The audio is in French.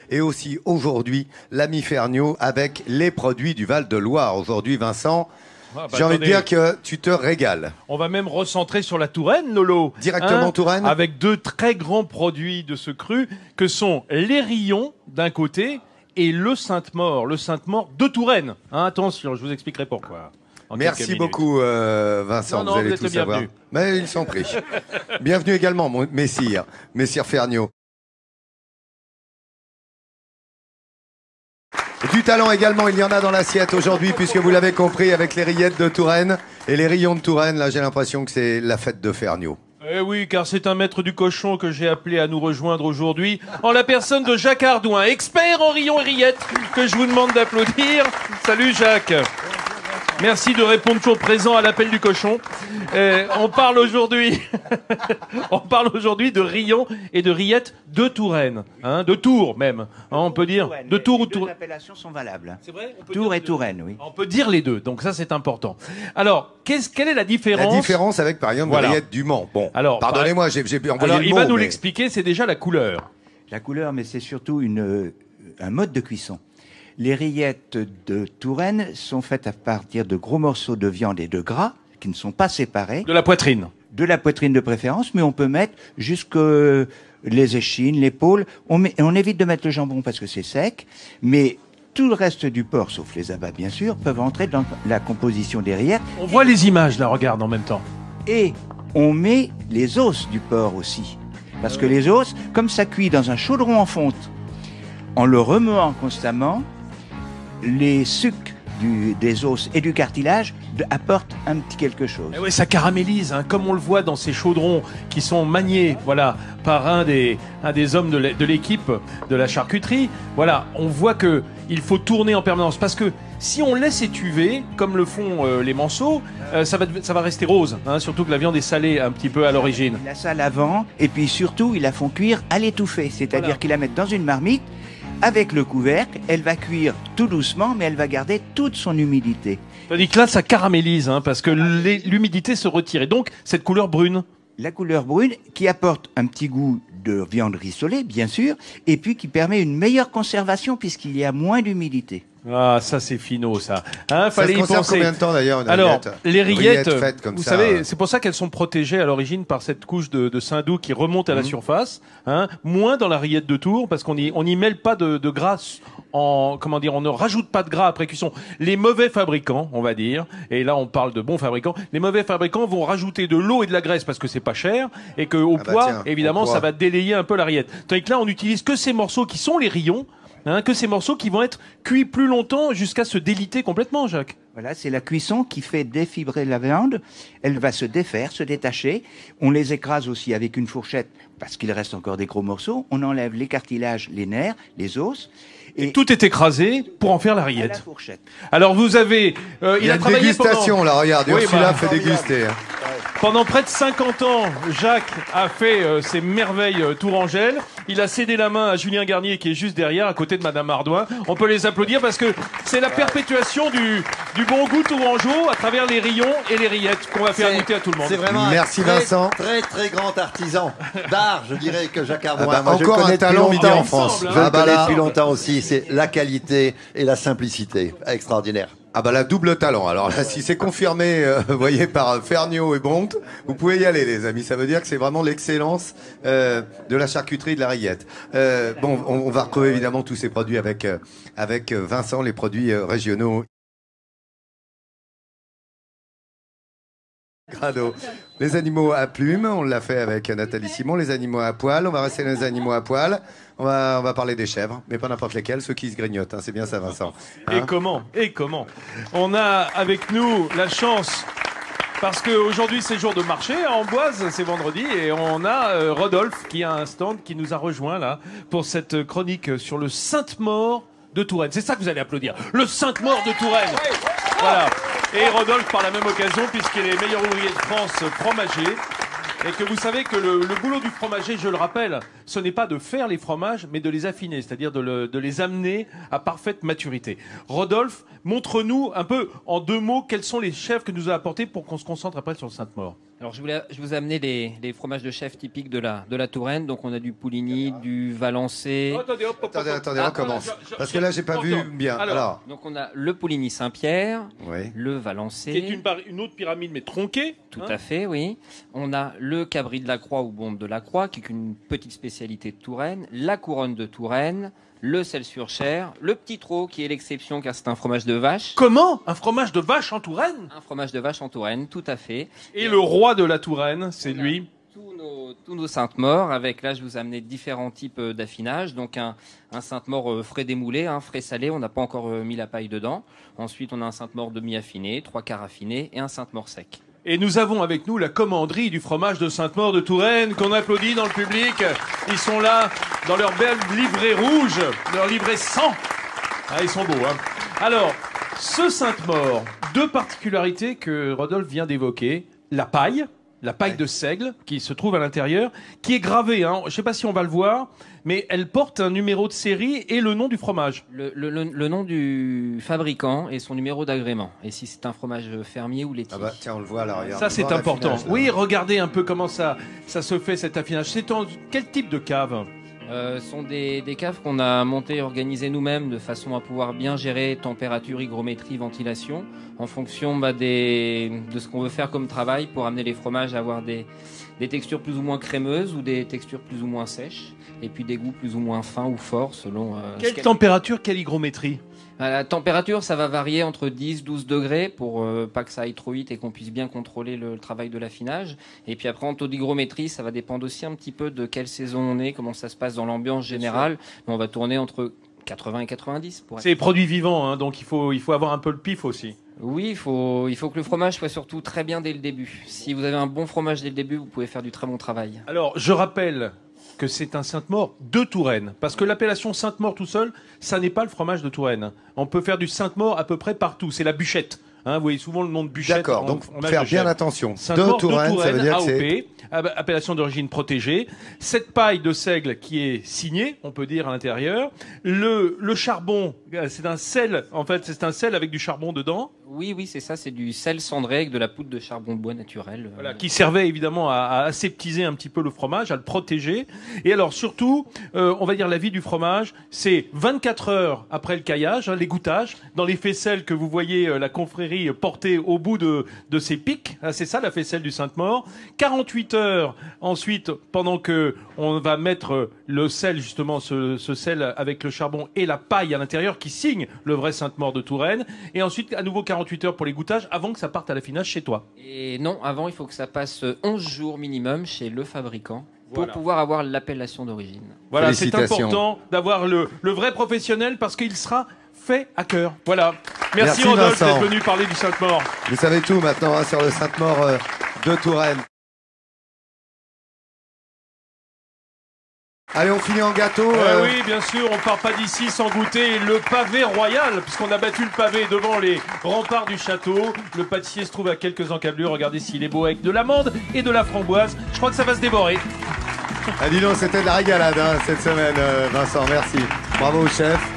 Et aussi aujourd'hui, l'ami Ferniaud avec les produits du Val-de-Loire. Aujourd'hui, Vincent, j'ai envie de dire que tu te régales. On va même recentrer sur la Touraine, Lolo. Directement Touraine. Avec deux très grands produits de ce cru que sont les Rillons d'un côté et le Sainte-Maure de Touraine. Attention, je vous expliquerai pourquoi. Merci beaucoup, Vincent. Non, vous allez êtes tout savoir. Mais ils sont pris. Bienvenue également, Messire Ferniaud. Du talent également, il y en a dans l'assiette aujourd'hui, puisque vous l'avez compris, avec les rillettes de Touraine et les rillons de Touraine. Là, j'ai l'impression que c'est la fête de Ferniaud. Eh oui, car c'est un maître du cochon que j'ai appelé à nous rejoindre aujourd'hui, en la personne de Jacques Ardouin, expert en rillons et rillettes, que je vous demande d'applaudir. Salut Jacques. Merci de répondre toujours présent à l'appel du cochon. On parle aujourd'hui de rillons et de rillettes de Touraine, de Tours même, on peut dire, de Tours ou Tours. Les deux appellations sont valables. C'est vrai, Tours et Touraine, oui. On peut dire les deux, donc ça c'est important. Alors, quelle est la différence? La différence avec, par exemple, les rillettes du Mans. Bon, alors, pardonnez-moi, j'ai envoyé alors, le mot. Il va nous l'expliquer, c'est déjà la couleur. La couleur, mais c'est surtout un mode de cuisson. Les rillettes de Touraine sont faites à partir de gros morceaux de viande et de gras qui ne sont pas séparés. De la poitrine. De la poitrine de préférence, mais on peut mettre jusque les échines, l'épaule. On évite de mettre le jambon parce que c'est sec, mais tout le reste du porc, sauf les abats bien sûr, peuvent entrer dans la composition des rillettes. On voit les images là, regarde en même temps. Et on met les os du porc aussi. Parce que les os, comme ça cuit dans un chaudron en fonte, en le remuant constamment, les sucs des os et du cartilage apportent un petit quelque chose. Et oui, ça caramélise, comme on le voit dans ces chaudrons qui sont maniés, voilà, par un des hommes de l'équipe de la charcuterie. Voilà, on voit que il faut tourner en permanence parce que si on laisse étuver, comme le font les manceaux, ça va rester rose. Surtout que la viande est salée un petit peu à l'origine. Ils la salent avant et puis surtout ils la font cuire à l'étouffée, c'est-à-dire qu'ils la mettent dans une marmite. Avec le couvercle, elle va cuire tout doucement, mais elle va garder toute son humidité. Tandis que là, ça caramélise, parce que l'humidité se retire. Et donc, cette couleur brune. La couleur brune qui apporte un petit goût de viande rissolée, bien sûr, et puis qui permet une meilleure conservation puisqu'il y a moins d'humidité. Ah, ça c'est finot, ça. Fallait y penser. Combien de temps d'ailleurs une Alors, les rillettes, comme vous ça, savez, c'est pour ça qu'elles sont protégées à l'origine par cette couche de saindoux qui remonte à la surface. Moins dans la rillette de Tours parce qu'on y mêle pas de gras. On ne rajoute pas de gras après cuisson. Les mauvais fabricants, on va dire, et là on parle de bons fabricants, les mauvais fabricants vont rajouter de l'eau et de la graisse parce que c'est pas cher et que au poids, évidemment, ça va délayer un peu la rillette. Tandis que là, on utilise que ces morceaux qui sont les rillons, que ces morceaux qui vont être cuits plus longtemps jusqu'à se déliter complètement, Jacques. Voilà, c'est la cuisson qui fait défibrer la viande. Elle va se défaire, se détacher. On les écrase aussi avec une fourchette parce qu'il reste encore des gros morceaux. On enlève les cartilages, les nerfs, les os. Et tout est écrasé pour en faire la rillette. À la fourchette. Alors vous avez... il y a une dégustation là, regarde. Ursula fait déguster. Pendant près de 50 ans, Jacques a fait ses merveilles tourangelles. Il a cédé la main à Julien Garnier qui est juste derrière, à côté de Madame Ardouin. On peut les applaudir parce que c'est la perpétuation du bon goût tourangeau à travers les rillons et les rillettes qu'on va faire goûter à tout le monde. C'est vraiment Merci Vincent. Très très grand artisan d'art, je dirais que Jacques Ardouin. Encore un talent mis en France. Je le connais depuis longtemps aussi. C'est la qualité et la simplicité extraordinaire. Ah bah la double talent. Alors là, si c'est confirmé, vous voyez, par Ferniaud et Bonte, vous pouvez y aller, les amis. Ça veut dire que c'est vraiment l'excellence de la charcuterie de la rillette. Bon, on va retrouver évidemment tous ces produits avec Vincent, les produits régionaux. Grado. Les animaux à plumes, on l'a fait avec Nathalie Simon. Les animaux à poil, on va rester dans les animaux à poil. On va parler des chèvres, mais pas n'importe lesquels, ceux qui se grignotent. C'est bien ça, Vincent. Et comment on a avec nous la chance, parce qu'aujourd'hui c'est jour de marché à Amboise, c'est vendredi, et on a Rodolphe qui a un stand qui nous a rejoint là pour cette chronique sur le Sainte-Maure de Touraine. C'est ça que vous allez applaudir. Le Sainte-Maure de Touraine. Voilà. Et Rodolphe, par la même occasion, puisqu'il est meilleur ouvrier de France fromager, et que vous savez que le boulot du fromager, je le rappelle, ce n'est pas de faire les fromages, mais de les affiner, c'est-à-dire de les amener à parfaite maturité. Rodolphe, montre-nous un peu, en 2 mots, quels sont les chefs que nous a apportés pour qu'on se concentre après sur le Sainte-Maure. Alors je vous ai amené les fromages de chef typiques de la Touraine. Donc on a du Pouligny, du Valençay. Oh, attendez, hop, hop, hop, hop. Attendez, on commence. Parce que là, j'ai pas vu bien. Alors, Donc on a le Pouligny Saint-Pierre, oui. le Valençay. Qui est une autre pyramide, mais tronquée. Tout à fait, oui. On a le Cabri de la Croix ou Bonde de la Croix, qui est une petite spécialité de Touraine. La Couronne de Touraine. Le sel sur chair, le petit trot qui est l'exception car c'est un fromage de vache. Comment? Un fromage de vache en Touraine? Un fromage de vache en Touraine, tout à fait. Et le roi de la Touraine, c'est lui. Tous nos Sainte-Maure, avec là je vous ai amené différents types d'affinage. Donc un Sainte-Maure frais démoulé, frais salé, on n'a pas encore mis la paille dedans. Ensuite on a un Sainte-Maure demi-affiné, 3/4 affiné et un Sainte-Maure sec. Et nous avons avec nous la commanderie du fromage de Sainte-Maure de Touraine, qu'on applaudit dans le public. Ils sont là, dans leur belle livrée rouge, leur livrée 100. Ah, ils sont beaux, hein. Alors, ce Sainte-Maure, deux particularités que Rodolphe vient d'évoquer. La paille de seigle, qui se trouve à l'intérieur, qui est gravée, je ne sais pas si on va le voir, mais elle porte un numéro de série et le nom du fromage. Le nom du fabricant et son numéro d'agrément. Et si c'est un fromage fermier ou laitier. Ah bah tiens, on le voit là, regarde. Ça, c'est important. Oui, regardez un peu comment ça se fait, cet affinage. C'est en quel type de cave? Ce sont des caves qu'on a montées et organisées nous-mêmes de façon à pouvoir bien gérer température, hygrométrie, ventilation, en fonction de ce qu'on veut faire comme travail pour amener les fromages à avoir des textures plus ou moins crémeuses ou des textures plus ou moins sèches, et puis des goûts plus ou moins fins ou forts selon... Quelle température, quelle hygrométrie? La température, ça va varier entre 10-12 degrés pour pas que ça aille trop vite et qu'on puisse bien contrôler le travail de l'affinage. Et puis après, en taux d'hygrométrie, ça va dépendre aussi un petit peu de quelle saison on est, comment ça se passe dans l'ambiance générale. Mais on va tourner entre 80 et 90. C'est des produits vivants, donc il faut avoir un peu le pif aussi. Oui, il faut que le fromage soit surtout très bien dès le début. Si vous avez un bon fromage dès le début, vous pouvez faire du très bon travail. Alors, je rappelle que c'est un Sainte-Maure de Touraine. Parce que l'appellation Sainte-Maure tout seul, ça n'est pas le fromage de Touraine. On peut faire du Sainte-Maure à peu près partout. C'est la bûchette. Vous voyez souvent le nom de bûchette. D'accord, donc faire bien attention. Sainte-Maure de Touraine, ça veut dire que c'est... appellation d'origine protégée. Cette paille de seigle qui est signée, on peut dire à l'intérieur. Le charbon, c'est un sel, en fait, c'est un sel avec du charbon dedans. Oui, c'est ça, c'est du sel cendré avec de la poudre de charbon de bois naturel. Voilà, qui servait évidemment à aseptiser un petit peu le fromage, à le protéger. Et alors surtout, on va dire la vie du fromage, c'est 24 heures après le caillage, les goûtages, dans les faisselles que vous voyez la confrérie porter au bout de ses pics. C'est ça la faisselle du Sainte-Maure. 48 heures ensuite, pendant que on va mettre le sel, justement ce sel avec le charbon et la paille à l'intérieur qui signe le vrai Sainte-Maure de Touraine. Et ensuite, à nouveau 48 heures pour les goûtages avant que ça parte à l'affinage chez toi. Et non, avant, il faut que ça passe 11 jours minimum chez le fabricant pour pouvoir avoir l'appellation d'origine. Voilà, c'est important d'avoir le vrai professionnel parce qu'il sera fait à cœur. Voilà. Merci Rodolphe d'être venu parler du Sainte-Maure. Vous savez tout maintenant sur le Sainte-Maure de Touraine. Allez, on finit en gâteau. Oui, bien sûr, on part pas d'ici sans goûter le pavé royal, puisqu'on a battu le pavé devant les remparts du château. Le pâtissier se trouve à quelques encablures. Regardez s'il est beau avec de l'amande et de la framboise. Je crois que ça va se dévorer. Ah, dis donc, c'était de la régalade cette semaine, Vincent. Merci. Bravo au chef.